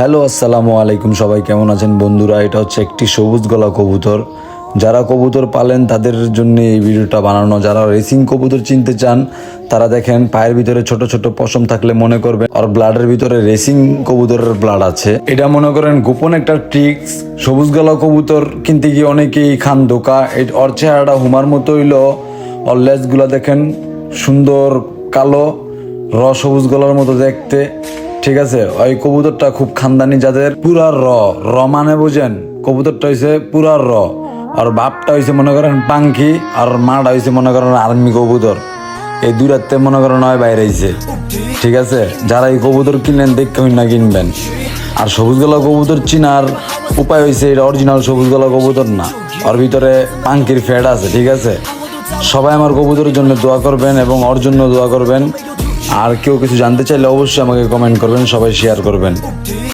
Hello, আসসালামু আলাইকুম। সবাই কেমন আছেন বন্ধুরা? এটা হচ্ছে একটি সবুজ গলা কবুতর। যারা কবুতর পালেন তাদের জন্য এই ভিডিওটা বানানো। যারা রেসিং কবুতর চিনতে চান তারা দেখেন পায়ের ভিতরে ছোট ছোট পশম থাকলে মনে করবেন আর ব্লাডের ভিতরে রেসিং কবুতরের ব্লাড আছে। এটা মনে করেন গোপন একটা ট্রিক্স। সবুজ গলা কবুতর কিনতে গিয়ে অনেকেই খান ধোকা। ওর চেহারাটা হুমার মতো হইল, ওর লেজগুলা দেখেন সুন্দর কালো, সবুজ গলার মতো দেখতে। ঠিক আছে, ওই কবুতরটা খুব খানদানি যাদের, পুরা র মানে বুঝেন, কবুতরটা হয়েছে পুরা আর বাপটা হয়েছে মনে করেন পাঙ্কি, আর মাটা হয়েছে মনে করেন আর্মি কবুতর। এই দুই রাত্রে মনে করেন হয় বাইরে হয়েছে। ঠিক আছে, যারা এই কবুতর কিনলেন দেখতে না কিনবেন। আর সবুজ গলা কবুতর চিনার উপায় হয়েছে, এটা অরিজিনাল সবুজ গলা কবুতর না, ওর ভিতরে পাঙ্কির ফ্যাট আছে। ঠিক আছে, সবাই আমার কবুতরের জন্য দোয়া করবেন এবং ওর জন্য দোয়া করবেন। আর কেউ কিছু জানতে চাইলে অবশ্যই আমাকে কমেন্ট করবেন, সবাই শেয়ার করবেন।